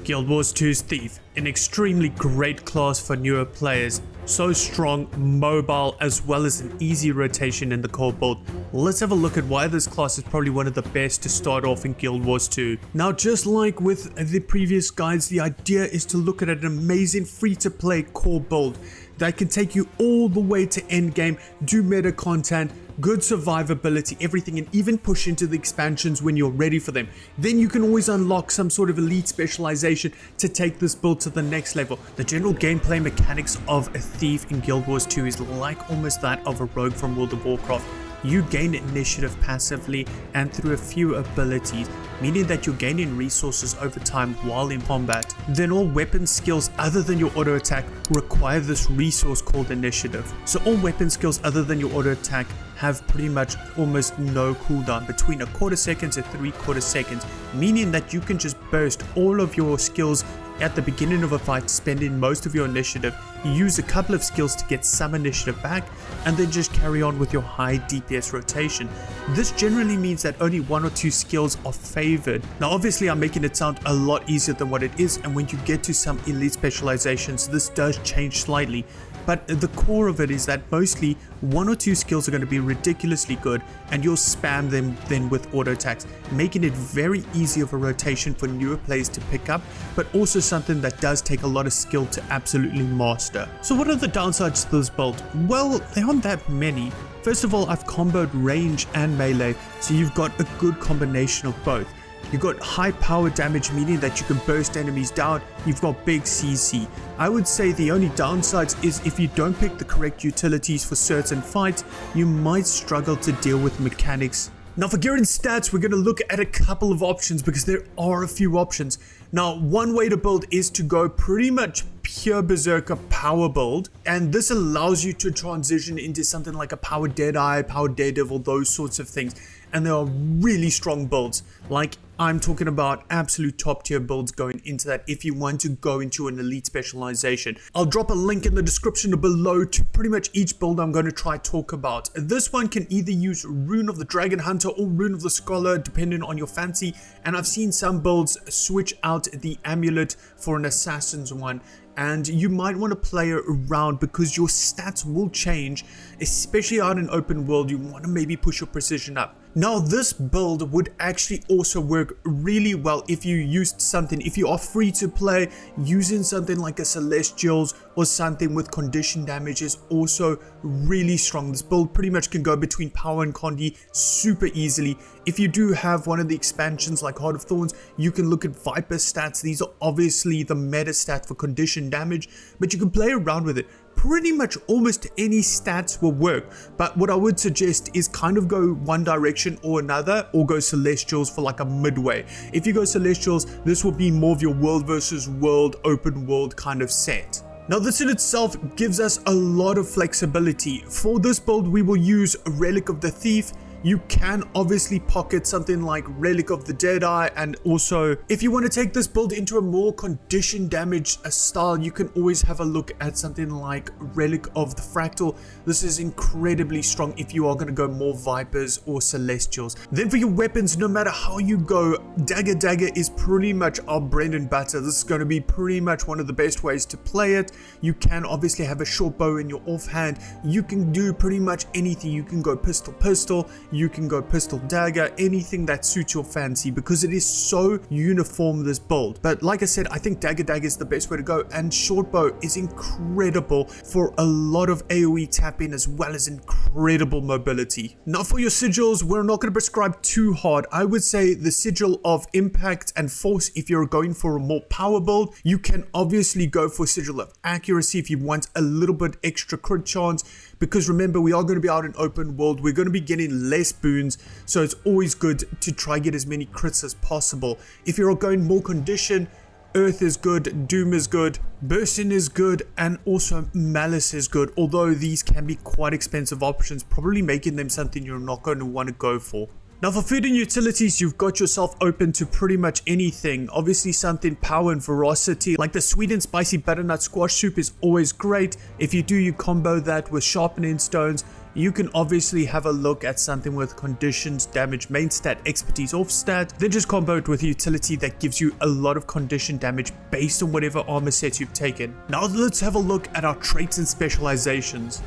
Guild Wars 2's Thief, an extremely great class for newer players, so strong, mobile, as well as an easy rotation in the core build. Let's have a look at why this class is probably one of the best to start off in Guild Wars 2. Now, just like with the previous guides, the idea is to look at an amazing free-to-play core build that can take you all the way to endgame, do meta content, good survivability, everything, and even push into the expansions when you're ready for them. Then you can always unlock some sort of elite specialization to take this build to the next level. The general gameplay mechanics of a thief in Guild Wars 2 is like almost that of a rogue from World of Warcraft. You gain initiative passively and through a few abilities, meaning that you're gaining resources over time while in combat. Then all weapon skills other than your auto attack require this resource called initiative. So all weapon skills other than your auto attack have pretty much almost no cooldown, between a quarter second to 3/4 seconds, meaning that you can just burst all of your skills at the beginning of a fight, spending most of your initiative. You use a couple of skills to get some initiative back, and then just carry on with your high DPS rotation. This generally means that only 1 or 2 skills are favored. Now obviously I'm making it sound a lot easier than what it is, and when you get to some elite specializations, this does change slightly. But the core of it is that mostly 1 or 2 skills are going to be ridiculously good, and you'll spam them then with auto attacks, making it very easy of a rotation for newer players to pick up, but also something that does take a lot of skill to absolutely master. So what are the downsides to this build? Well, there aren't that many. First of all, I've comboed range and melee, so you've got a good combination of both. You've got high power damage, meaning that you can burst enemies down. You've got big CC. I would say the only downsides is if you don't pick the correct utilities for certain fights, you might struggle to deal with mechanics. Now for gear and stats, we're going to look at a couple of options because there are a few options. Now, one way to build is to go pretty much pure berserker power build, and this allows you to transition into something like a power Deadeye, power Daredevil, those sorts of things. And there are really strong builds, like I'm talking about absolute top tier builds going into that if you want to go into an elite specialization. I'll drop a link in the description below to pretty much each build I'm going to try talk about. This one can either use Rune of the Dragon Hunter or Rune of the Scholar, depending on your fancy, and I've seen some builds switch out the amulet for an assassin's one. And you might want to play around because your stats will change, especially out in open world. You want to maybe push your precision up. Now this build would actually also work really well if you used something, if you are free to play, using something like a Celestials or something with condition damage is also really strong. This build pretty much can go between power and condi super easily. If you do have one of the expansions like Heart of Thorns, you can look at Viper stats. These are obviously the meta stat for condition damage, but you can play around with it. Pretty much almost any stats will work, but what I would suggest is kind of go one direction or another, or go Celestials for like a midway. If you go Celestials, this will be more of your world versus world, open world kind of set. Now this in itself gives us a lot of flexibility. For this build we will use Relic of the Thief. You can obviously pocket something like Relic of the Deadeye, and also if you want to take this build into a more condition damage style, you can always have a look at something like Relic of the Fractal. This is incredibly strong if you are going to go more Vipers or Celestials. Then for your weapons, no matter how you go, Dagger is pretty much our bread and butter. This is going to be pretty much one of the best ways to play it. You can obviously have a short bow in your offhand. You can do pretty much anything. You can go pistol, you can go pistol dagger, anything that suits your fancy, because it is so uniform, this build. But like I said, I think dagger is the best way to go, and short bow is incredible for a lot of AoE tapping as well as incredible mobility. Now for your sigils, we're not going to prescribe too hard. I would say the sigil of impact and force if you're going for a more power build. You can obviously go for sigil of accuracy if you want a little bit extra crit chance, because remember, we are going to be out in open world. We're going to be getting less boons, so it's always good to try get as many crits as possible. If you're going more condition, Earth is good, Doom is good, Bursting is good, and also Malice is good, although these can be quite expensive options, probably making them something you're not going to want to go for. Now for food and utilities, you've got yourself open to pretty much anything. Obviously something power and ferocity, like the sweet and spicy butternut squash soup is always great. If you do, you combo that with sharpening stones, You can obviously have a look at something with conditions, damage, main stat, expertise, off stat, then just combo it with utility that gives you a lot of condition damage based on whatever armor set you've taken. Now let's have a look at our traits and specializations.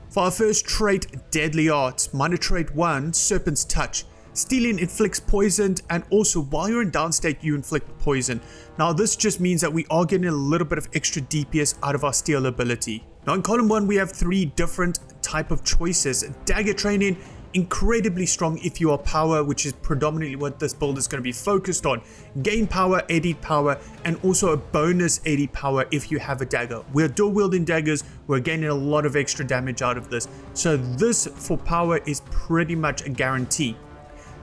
For our first trait, Deadly Arts, minor trait 1, Serpent's Touch. Stealing inflicts poison, and also while you're in down state you inflict poison. Now this just means that we are getting a little bit of extra DPS out of our steal ability. Now in column 1 we have 3 different type of choices. Dagger training, incredibly strong if you are power, which is predominantly what this build is going to be focused on. Gain power, 80 power, and also a bonus 80 power if you have a dagger. We're dual wielding daggers, we're gaining a lot of extra damage out of this. So this for power is pretty much a guarantee.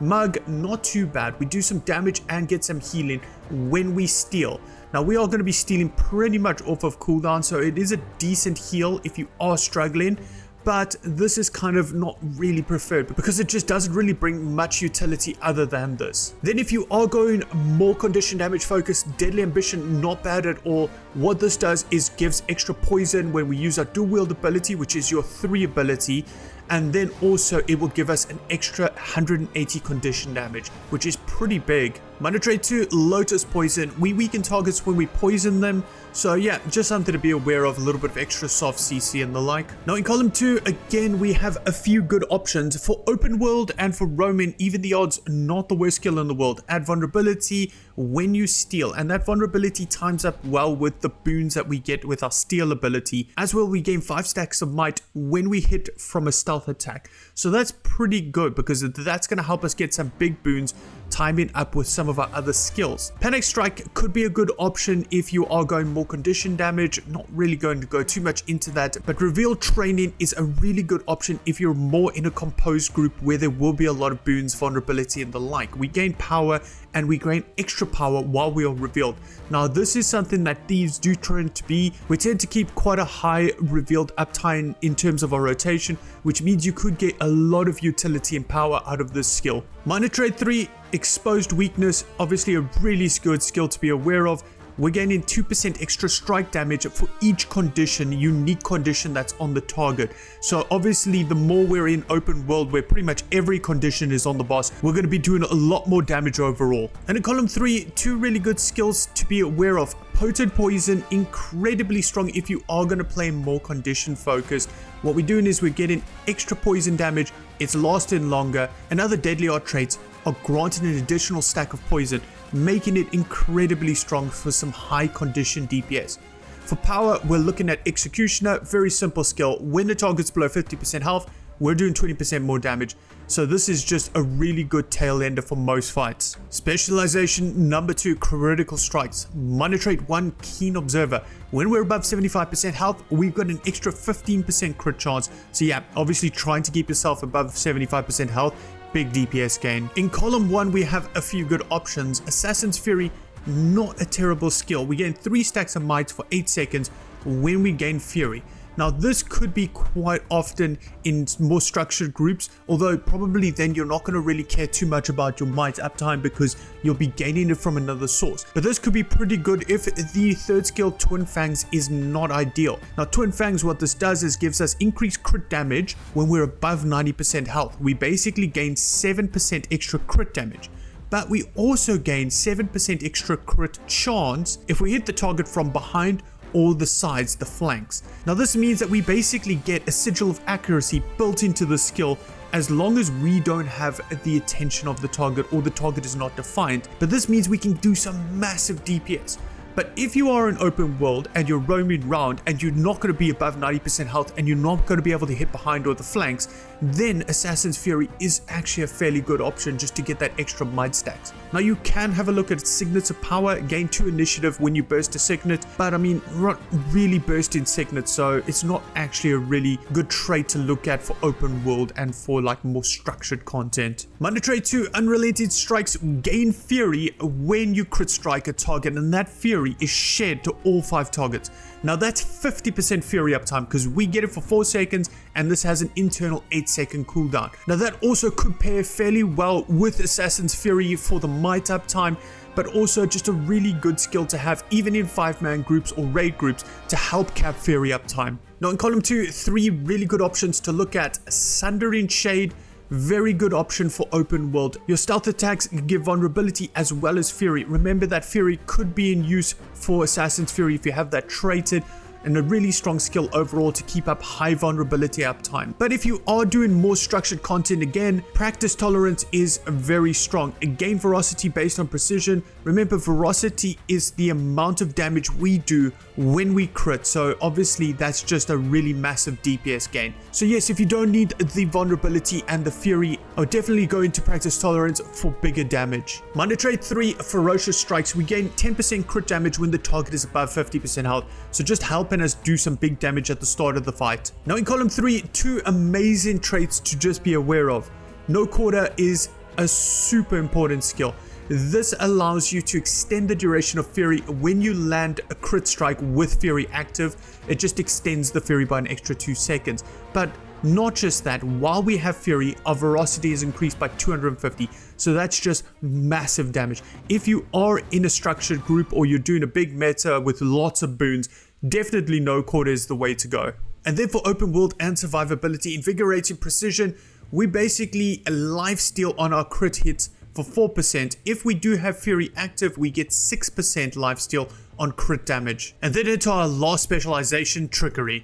Mug, not too bad. We do some damage and get some healing when we steal. Now we are going to be stealing pretty much off of cooldown, so it is a decent heal if you are struggling. But this is kind of not really preferred because it just doesn't really bring much utility other than this. Then if you are going more condition damage focused, Deadly Ambition, not bad at all. What this does is gives extra poison when we use our dual wield ability, which is your 3 ability. And then also it will give us an extra 180 condition damage, which is pretty big. Minor trait 2, Lotus Poison. We weaken targets when we poison them. So yeah, just something to be aware of, a little bit of extra soft CC and the like. Now in column 2, again, we have a few good options. For open world and for roaming, even the odds, not the worst skill in the world. Add vulnerability when you steal, and that vulnerability times up well with the boons that we get with our steal ability. As well, we gain 5 stacks of might when we hit from a stealth attack. So that's pretty good because that's going to help us get some big boons timing up with some of our other skills. Panic Strike could be a good option if you are going more condition damage. Not really going to go too much into that, but Reveal Training is a really good option if you're more in a composed group where there will be a lot of boons, vulnerability and the like. We gain power and we gain extra power while we are revealed. Now this is something that thieves do tend to be. We tend to keep quite a high revealed uptime in terms of our rotation, which means you could get a lot of utility and power out of this skill. Minor trait 3, Exposed Weakness, obviously a really good skill to be aware of. We're gaining 2% extra strike damage for each condition, unique condition that's on the target. So obviously the more we're in open world where pretty much every condition is on the boss, we're going to be doing a lot more damage overall. And in column 3, 2 really good skills to be aware of. Potent Poison, incredibly strong if you are going to play more condition focused. What we're doing is we're getting extra poison damage, it's lasting longer, and other deadly art traits are granted an additional stack of poison, making it incredibly strong for some high condition DPS. For power, we're looking at Executioner, very simple skill. When the target's below 50% health, we're doing 20% more damage. So this is just a really good tail ender for most fights. Specialization number 2, Critical Strikes. Minor trait 1, Keen Observer. When we're above 75% health, we've got an extra 15% crit chance. So yeah, obviously trying to keep yourself above 75% health, big DPS gain. In column 1, we have a few good options. Assassin's Fury, not a terrible skill. We gain 3 stacks of might for 8 seconds when we gain Fury. Now this could be quite often in more structured groups, although probably then you're not going to really care too much about your might uptime because you'll be gaining it from another source. But this could be pretty good if the third skill, Twin Fangs, is not ideal. Now Twin Fangs, what this does is gives us increased crit damage when we're above 90% health. We basically gain 7% extra crit damage. But we also gain 7% extra crit chance if we hit the target from behind or the sides, the flanks. Now this means that we basically get a sigil of accuracy built into the skill as long as we don't have the attention of the target or the target is not defined. But this means we can do some massive DPS. But if you are in open world and you're roaming around and you're not going to be above 90% health and you're not going to be able to hit behind or the flanks, then Assassin's Fury is actually a fairly good option just to get that extra might stacks. Now you can have a look at Signets of Power, gain 2 initiative when you burst a Signet, but I mean, not really bursting Signet, so it's not actually a really good trait to look at for open world and for like more structured content. Minor trait 2, Unrelenting Strikes, gain Fury when you crit strike a target, and that Fury is shared to all 5 targets. Now that's 50% Fury uptime because we get it for 4 seconds and this has an internal 8-second cooldown. Now that also could pair fairly well with Assassin's Fury for the might uptime, but also just a really good skill to have even in 5-man groups or raid groups to help cap Fury uptime. Now in column 2, 3 really good options to look at. Sundering Shade, very good option for open world. Your stealth attacks give vulnerability as well as fury. Remember that fury could be in use for Assassin's Fury if you have that traded, and a really strong skill overall to keep up high vulnerability uptime. But if you are doing more structured content, again, practice tolerance is very strong. Again, veracity based on precision. Remember, veracity is the amount of damage we do when we crit, so obviously that's just a really massive DPS gain. So yes, if you don't need the vulnerability and the fury, I would definitely go into practice tolerance for bigger damage. Minor trait 3, ferocious strikes. We gain 10% crit damage when the target is above 50% health, so just helping us do some big damage at the start of the fight. Now in column 3, 2 amazing traits to just be aware of. No quarter is a super important skill. This allows you to extend the duration of Fury when you land a crit strike with Fury active. It just extends the Fury by an extra 2 seconds. But not just that, while we have Fury, our veracity is increased by 250. So that's just massive damage. If you are in a structured group or you're doing a big meta with lots of boons, definitely no quarter is the way to go. And then for open world and survivability, invigorating precision, we basically lifesteal on our crit hits for 4%. If we do have Fury active, we get 6% lifesteal on crit damage. And then into our last specialization, Trickery.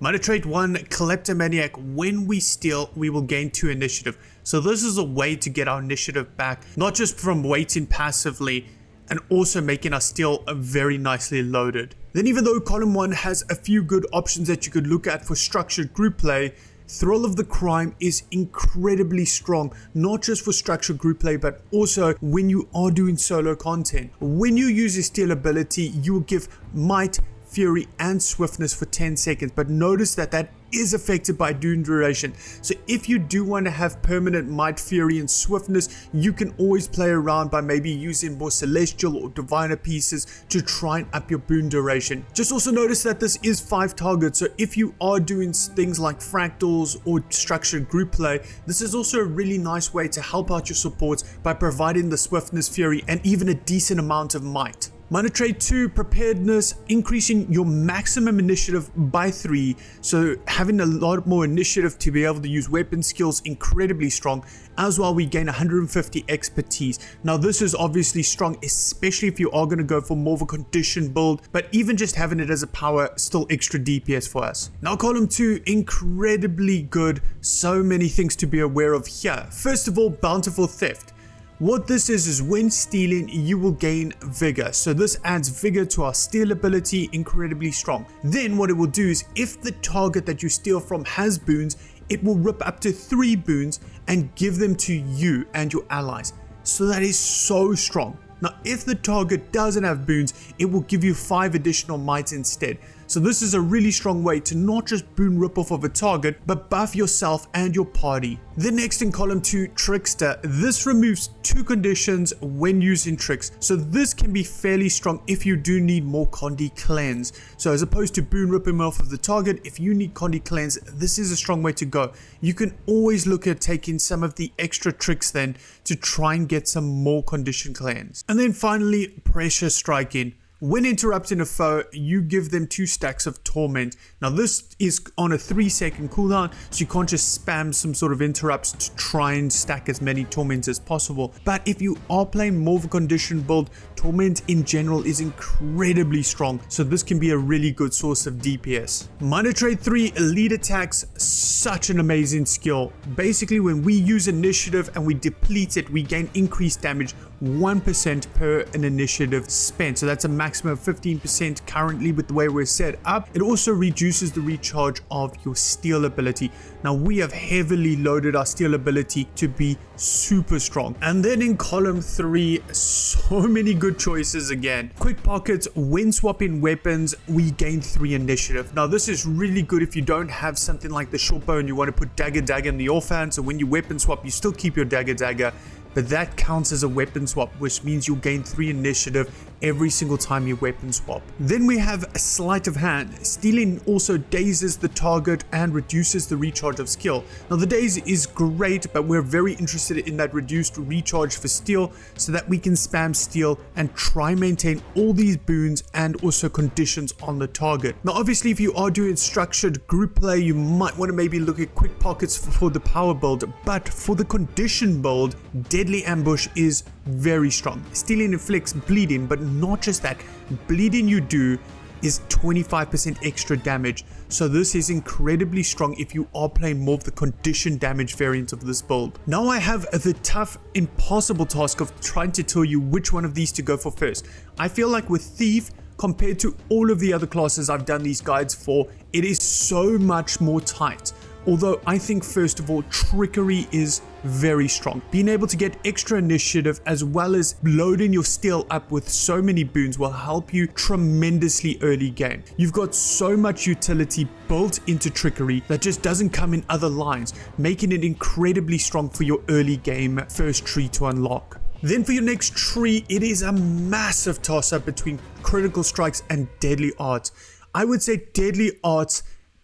Minor trait 1, Kleptomaniac. When we steal, we will gain 2 initiative. So this is a way to get our initiative back, not just from waiting passively, and also making our steal very nicely loaded. Then even though column 1 has a few good options that you could look at for structured group play, Thrill of the Crime is incredibly strong, not just for structured group play, but also when you are doing solo content. When you use your steal ability, you will give might, fury, and swiftness for 10 seconds, but notice that that is affected by doom duration. So if you do want to have permanent might, fury, and swiftness, you can always play around by maybe using more celestial or diviner pieces to try and up your boon duration. Just also notice that this is 5 targets, so if you are doing things like fractals or structured group play, this is also a really nice way to help out your supports by providing the swiftness, fury, and even a decent amount of might. Minor trait 2, preparedness, increasing your maximum initiative by 3, so having a lot more initiative to be able to use weapon skills, incredibly strong. As well, we gain 150 expertise. Now this is obviously strong, especially if you are going to go for more of a condition build, but even just having it as a power, still extra DPS for us. Now column 2, incredibly good, so many things to be aware of here. First of all, bountiful theft. What this is when stealing, you will gain vigor. So this adds vigor to our steal ability, incredibly strong. Then what it will do is if the target that you steal from has boons, it will rip up to 3 boons and give them to you and your allies. So that is so strong. Now if the target doesn't have boons, it will give you 5 additional might instead. So this is a really strong way to not just boon rip off of a target, but buff yourself and your party. The next in column 2, Trickster. This removes 2 conditions when using tricks. So this can be fairly strong if you do need more Condi cleanse. So as opposed to boon ripping off of the target, if you need Condi cleanse, this is a strong way to go. You can always look at taking some of the extra tricks then to try and get some more condition cleanse. And then finally, pressure striking. When interrupting a foe, you give them 2 stacks of torment. Now this is on a 3-second cooldown, so you can't just spam some sort of interrupts to try and stack as many torments as possible. But if you are playing more of a condition build, torment in general is incredibly strong, so this can be a really good source of DPS. Minor trait 3, elite attacks, such an amazing skill. Basically when we use initiative and we deplete it, we gain increased damage 1% per an initiative spent. So that's a maximum of 15% currently with the way we're set up. It also reduces the recharge of your steal ability. Now we have heavily loaded our steal ability to be super strong. And then in column 3, so many good choices again. Quick pockets, when swapping weapons, we gain 3 initiative. Now this is really good if you don't have something like the short bow and you want to put dagger in the offhand. So when you weapon swap, you still keep your dagger, but that counts as a weapon swap, which means you'll gain 3 initiative every single time you weapon swap. Then we have a sleight of hand. Stealing also dazes the target and reduces the recharge of skill. Now the daze is great, but we're very interested in that reduced recharge for steal so that we can spam steal and try maintain all these boons and also conditions on the target. Now obviously if you are doing structured group play, you might want to maybe look at quick pockets for the power build, but for the condition build, deadly ambush is very strong. Stealing inflicts bleeding, but not just that, bleeding you do is 25% extra damage, so this is incredibly strong if you are playing more of the condition damage variant of this build. Now I have the tough, impossible task of trying to tell you which one of these to go for first. I feel like with Thief, compared to all of the other classes I've done these guides for, it is so much more tight. Although I think first of all, Trickery is very strong. Being able to get extra initiative as well as loading your steal up with so many boons will help you tremendously early game. You've got so much utility built into Trickery that just doesn't come in other lines, making it incredibly strong for your early game first tree to unlock. Then for your next tree, it is a massive toss-up between critical strikes and deadly arts. I would say deadly arts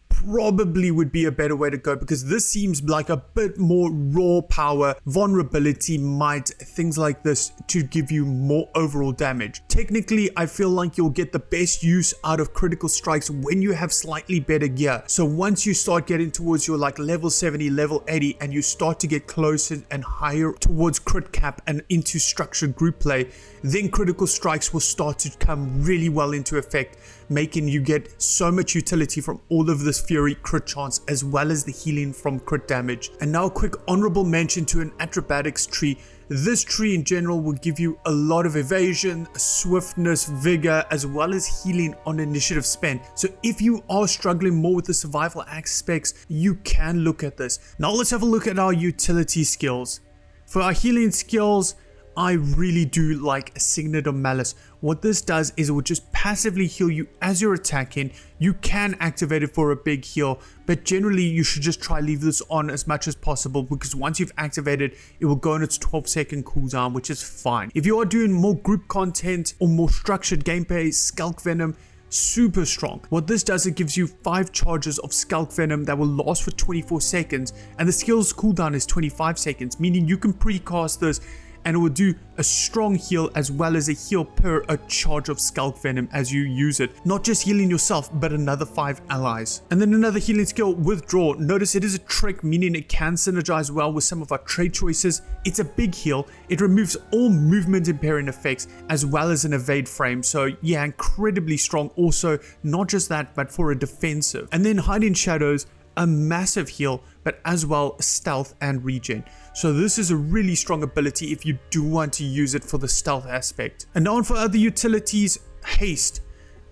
probably would be a better way to go because this seems like a bit more raw power, vulnerability, might, things like this to give you more overall damage. Technically, I feel like you'll get the best use out of critical strikes when you have slightly better gear. So once you start getting towards your like level 70, level 80 and you start to get closer and higher towards crit cap and into structured group play, then critical strikes will start to come really well into effect, making you get so much utility from all of this fury crit chance as well as the healing from crit damage. And now a quick honorable mention to an acrobatics tree. This tree in general will give you a lot of evasion, swiftness, vigor, as well as healing on initiative spent. So if you are struggling more with the survival aspects, you can look at this. Now let's have a look at our utility skills. For our healing skills, I really do like Signet of Malice. What this does is it will just passively heal you as you're attacking. You can activate it for a big heal, but generally you should just try leave this on as much as possible because once you've activated, it will go on its 12-second cooldown, which is fine. If you are doing more group content or more structured gameplay, Skulk Venom, super strong. What this does, it gives you 5 charges of Skulk Venom that will last for 24 seconds, and the skill's cooldown is 25 seconds, meaning you can precast this and it will do a strong heal as well as a heal per a charge of Skulk Venom as you use it. Not just healing yourself, but another 5 allies. And then another healing skill, Withdraw. Notice it is a trick, meaning it can synergize well with some of our trade choices. It's a big heal. It removes all movement impairing effects as well as an evade frame. So yeah, incredibly strong. Also, not just that, but for a defensive. And then Hiding Shadows, a massive heal, but as well stealth and regen. So this is a really strong ability if you do want to use it for the stealth aspect. And now on for other utilities, Haste.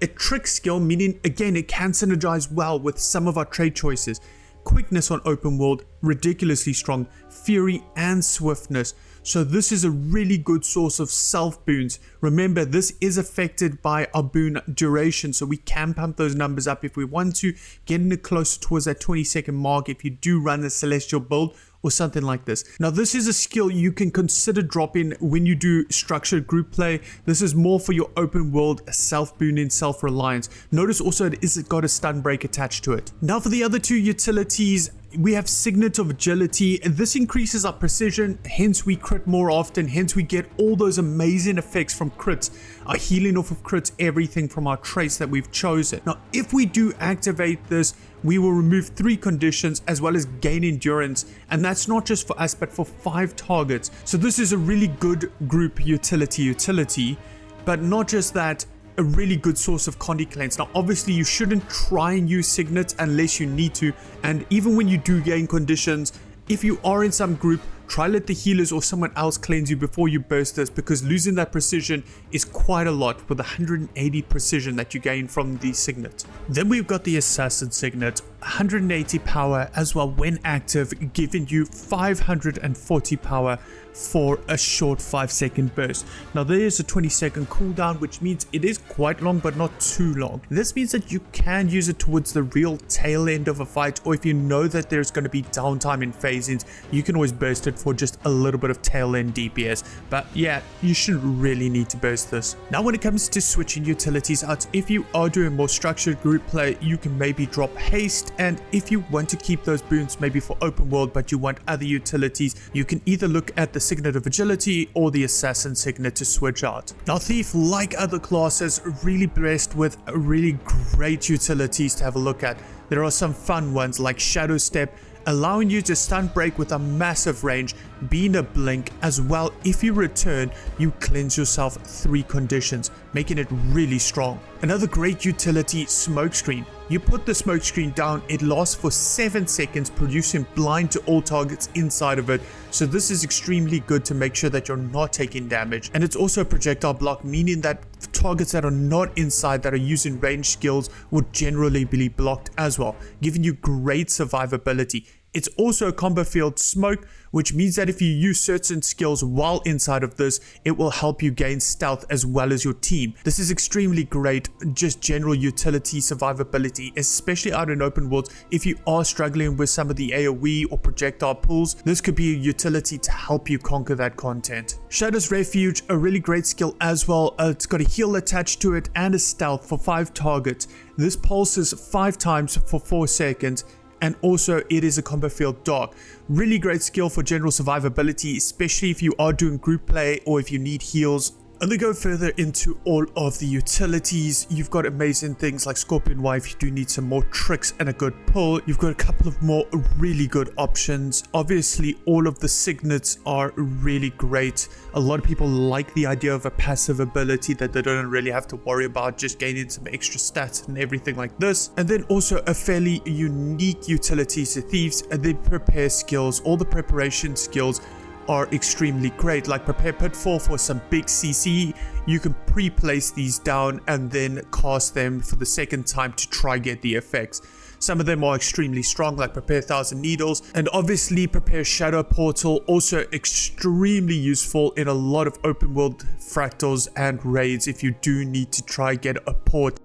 A trick skill, meaning again it can synergize well with some of our trade choices. Quickness on open world, ridiculously strong. Fury and swiftness. So this is a really good source of self boons. Remember, this is affected by our boon duration, so we can pump those numbers up if we want to, getting it closer towards that 20-second mark if you do run the celestial build or something like this. Now this is a skill you can consider dropping when you do structured group play. This is more for your open world self-booning, self-reliance. Notice also it is got a stun break attached to it. Now for the other 2 utilities, we have Signet of Agility. This increases our precision, hence we crit more often, hence we get all those amazing effects from crits, our healing off of crits, everything from our traits that we've chosen. Now if we do activate this, we will remove 3 conditions as well as gain endurance, and that's not just for us but for 5 targets. So this is a really good group utility, but not just that, a really good source of Condi cleanse. Now obviously you shouldn't try and use Signet unless you need to, and even when you do gain conditions, if you are in some group, try let the healers or someone else cleanse you before you burst this, because losing that precision is quite a lot with 180 precision that you gain from the Signet. Then we've got the Assassin Signet, 180 power as well when active, giving you 540 power for a short 5-second burst. Now there is a 20-second cooldown, which means it is quite long but not too long. This means that you can use it towards the real tail end of a fight, or if you know that there's going to be downtime in phase-ins, you can always burst it for just a little bit of tail end DPS. But yeah, you shouldn't really need to burst this. Now when it comes to switching utilities out, if you are doing more structured group play, you can maybe drop haste, and if you want to keep those boons maybe for open world but you want other utilities, you can either look at the Signet of Agility or the Assassin Signet to switch out. Now Thief, like other classes, really blessed with really great utilities to have a look at. There are some fun ones like Shadow Step, allowing you to stun break with a massive range, being a blink as well. If you return, you cleanse yourself 3 conditions, making it really strong. Another great utility, Smoke Screen. You put the smoke screen down, it lasts for 7 seconds, producing blind to all targets inside of it. So this is extremely good to make sure that you're not taking damage. And it's also a projectile block, meaning that targets that are not inside, that are using range skills, would generally be blocked as well, giving you great survivability. It's also a combo field smoke, which means that if you use certain skills while inside of this, it will help you gain stealth as well as your team. This is extremely great, just general utility survivability, especially out in open worlds. If you are struggling with some of the AoE or projectile pulls, this could be a utility to help you conquer that content. Shadow's Refuge, a really great skill as well. It's got a heal attached to it and a stealth for 5 targets. This pulses 5 times for 4 seconds. And also it is a combo field dark. Really great skill for general survivability, especially if you are doing group play or if you need heals. And they go further into all of the utilities. You've got amazing things like Scorpion Y if you do need some more tricks and a good pull. You've got a couple of more really good options. Obviously, all of the signets are really great. A lot of people like the idea of a passive ability that they don't really have to worry about just gaining some extra stats and everything like this. And then also a fairly unique utility to Thieves, and they prepare skills. All the preparation skills are extremely great, like Prepare Pitfall for some big CC. You can pre-place these down and then cast them for the second time to try get the effects. Some of them are extremely strong, like Prepare 1000 Needles, and obviously Prepare Shadow Portal, also extremely useful in a lot of open world fractals and raids if you do need to try get a port.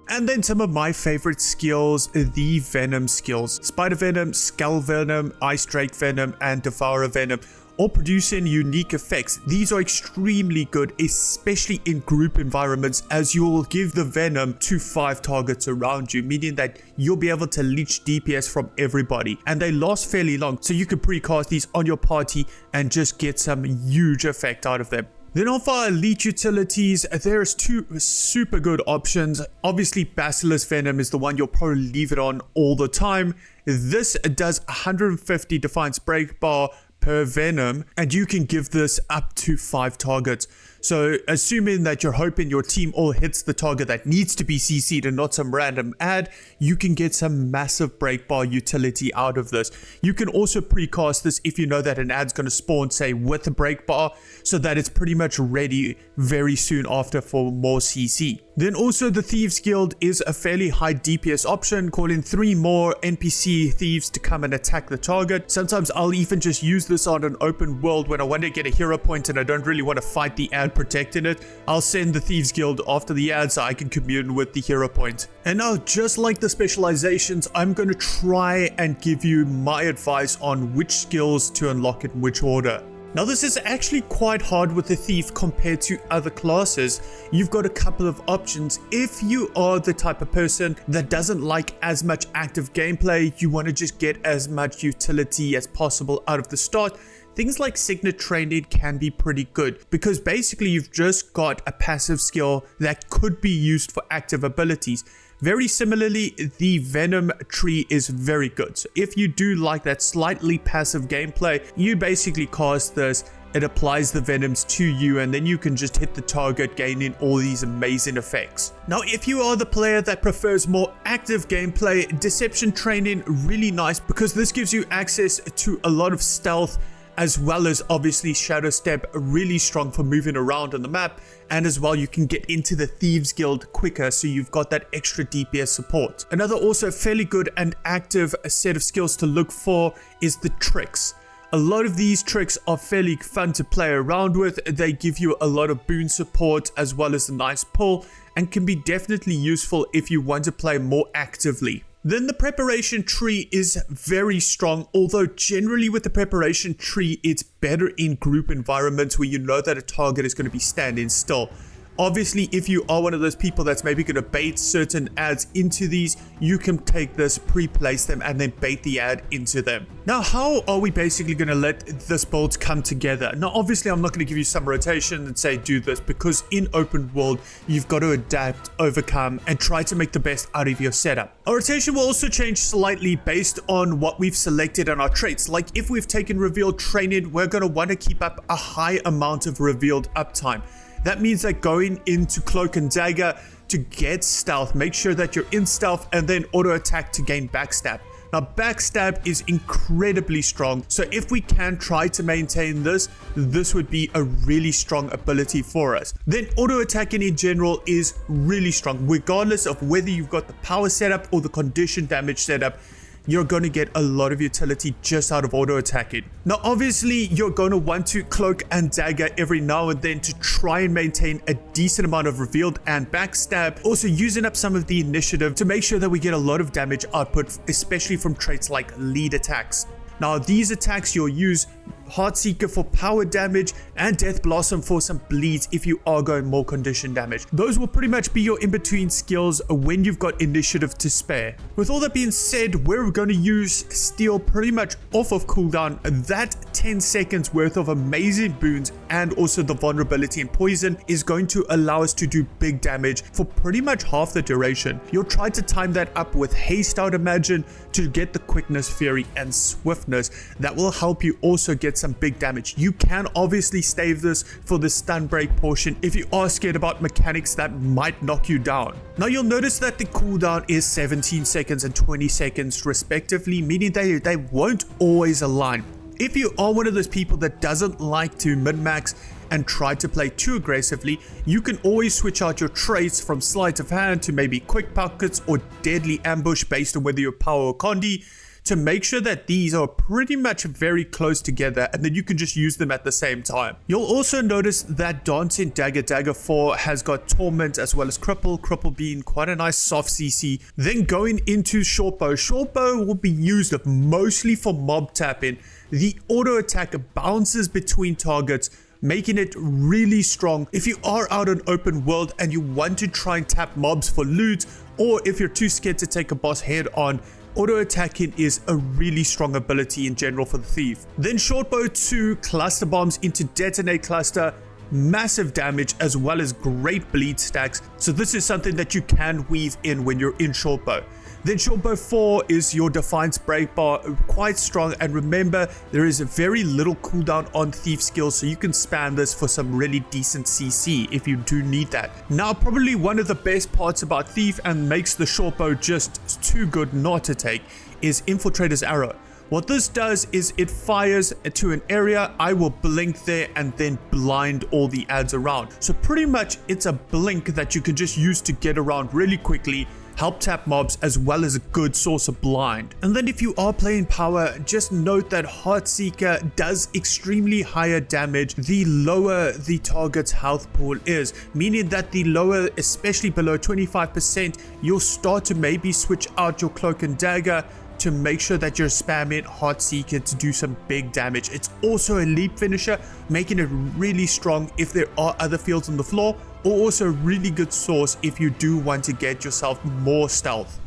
And then some of my favorite skills, the Venom skills. Spider Venom, Skull Venom, Ice Drake Venom, and Devourer Venom, all producing unique effects. These are extremely good, especially in group environments, as you'll give the Venom to 5 targets around you, meaning that you'll be able to leech DPS from everybody. And they last fairly long, so you can precast these on your party and just get some huge effect out of them. Then on for elite utilities, there's 2 super good options. Obviously, Basilisk Venom is the one you'll probably leave it on all the time. This does 150 Defiance Break Bar per Venom, and you can give this up to 5 targets. So assuming that you're hoping your team all hits the target that needs to be CC'd and not some random ad, you can get some massive break bar utility out of this. You can also precast this if you know that an ad's going to spawn, say, with a break bar, so that it's pretty much ready very soon after for more CC. Then also the Thieves Guild is a fairly high DPS option, calling 3 more NPC thieves to come and attack the target. Sometimes I'll even just use this on an open world when I want to get a hero point and I don't really want to fight the ad protecting it. I'll send the Thieves Guild after the ad so I can commune with the hero point. And now, just like the specializations, I'm going to try and give you my advice on which skills to unlock in which order. Now this is actually quite hard with the Thief compared to other classes. You've got a couple of options. If you are the type of person that doesn't like as much active gameplay, you want to just get as much utility as possible out of the start, things like Signet Training can be pretty good, because basically you've just got a passive skill that could be used for active abilities. Very similarly, the Venom tree is very good. So if you do like that slightly passive gameplay, you basically cast this, it applies the Venoms to you, and then you can just hit the target, gaining all these amazing effects. Now, if you are the player that prefers more active gameplay, Deception Training, really nice, because this gives you access to a lot of stealth, as well as obviously Shadow Step, really strong for moving around on the map, and as well you can get into the Thieves Guild quicker, so you've got that extra DPS support. Another also fairly good and active set of skills to look for is the Tricks. A lot of these tricks are fairly fun to play around with. They give you a lot of boon support as well as a nice pull, and can be definitely useful if you want to play more actively. Then the preparation tree is very strong, although generally with the preparation tree, it's better in group environments where you know that a target is going to be standing still. Obviously, if you are one of those people that's maybe going to bait certain ads into these, you can take this, pre-place them, and then bait the ad into them. Now, how are we basically going to let this build come together? Now, obviously, I'm not going to give you some rotation and say do this, because in open world, you've got to adapt, overcome, and try to make the best out of your setup. Our rotation will also change slightly based on what we've selected on our traits. Like if we've taken revealed training, we're going to want to keep up a high amount of revealed uptime. That means that going into Cloak and Dagger to get stealth, make sure that you're in stealth, and then auto attack to gain backstab. Now, backstab is incredibly strong, so if we can try to maintain this, this would be a really strong ability for us. Then auto attacking in general is really strong, regardless of whether you've got the power setup or the condition damage setup. You're going to get a lot of utility just out of auto attacking. Now, obviously, you're going to want to cloak and dagger every now and then to try and maintain a decent amount of revealed and backstab. Also, using up some of the initiative to make sure that we get a lot of damage output, especially from traits like lead attacks. Now, these attacks you'll use Heartseeker for power damage and Death Blossom for some bleeds if you are going more condition damage. Those will pretty much be your in-between skills when you've got initiative to spare. With all that being said, we're going to use Steel pretty much off of cooldown. That 10 seconds worth of amazing boons and also the vulnerability and poison is going to allow us to do big damage for pretty much half the duration. You'll try to time that up with haste, I would imagine, to get the quickness, fury, and swiftness. That will help you also get some big damage. You can obviously stave this for the stun break portion if you are scared about mechanics that might knock you down. Now, you'll notice that the cooldown is 17 seconds and 20 seconds respectively, meaning they won't always align. If you are one of those people that doesn't like to min-max and try to play too aggressively, you can always switch out your traits from sleight of hand to maybe quick pockets or deadly ambush based on whether you're power or condi, to make sure that these are pretty much very close together, and then you can just use them at the same time. You'll also notice that Dancing Dagger 4 has got Torment as well as Cripple being quite a nice soft CC. Then going into Shortbow. Shortbow will be used mostly for mob tapping. The auto attack bounces between targets, making it really strong if you are out in open world and you want to try and tap mobs for loot, or if you're too scared to take a boss head on. Auto attacking is a really strong ability in general for the thief. Then Shortbow 2 cluster bombs into detonate cluster, massive damage as well as great bleed stacks. So this is something that you can weave in when you're in Shortbow. Then Shortbow 4 is your Defiance Break Bar, quite strong, and remember there is very little cooldown on Thief skills, so you can spam this for some really decent CC if you do need that. Now, probably one of the best parts about Thief and makes the Shortbow just too good not to take is Infiltrator's Arrow. What this does is it fires to an area, I will blink there and then blind all the ads around. So pretty much it's a blink that you can just use to get around really quickly, help tap mobs, as well as a good source of blind. And then if you are playing power, just note that Heartseeker does extremely higher damage the lower the target's health pool is, meaning that the lower, especially below 25%, you'll start to maybe switch out your Cloak and Dagger to make sure that you're spamming Heartseeker to do some big damage. It's also a leap finisher, making it really strong if there are other fields on the floor, or also a really good source if you do want to get yourself more stealth.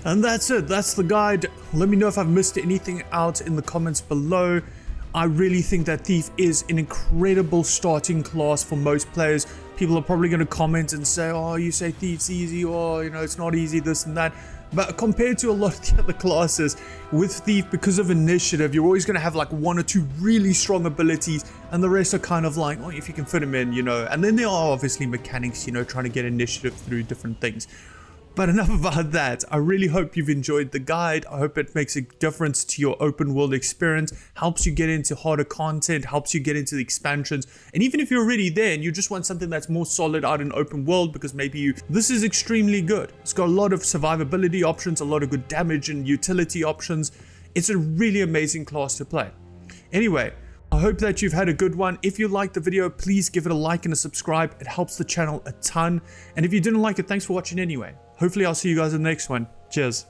And that's it, that's the guide. Let me know if I've missed anything out in the comments below. I really think that Thief is an incredible starting class for most players. People are probably going to comment and say, oh, you say Thief's easy, or you know, it's not easy, this and that. But compared to a lot of the other classes, with Thief, because of initiative, you're always going to have like one or two really strong abilities, and the rest are kind of like, oh, if you can fit them in, you know. And then there are obviously mechanics, you know, trying to get initiative through different things. But enough about that. I really hope you've enjoyed the guide. I hope it makes a difference to your open world experience, helps you get into harder content, helps you get into the expansions. And even if you're already there and you just want something that's more solid out in open world, because maybe this is extremely good. It's got a lot of survivability options, a lot of good damage and utility options. It's a really amazing class to play. Anyway, I hope that you've had a good one. If you liked the video, please give it a like and a subscribe. It helps the channel a ton. And if you didn't like it, thanks for watching anyway. Hopefully I'll see you guys in the next one. Cheers.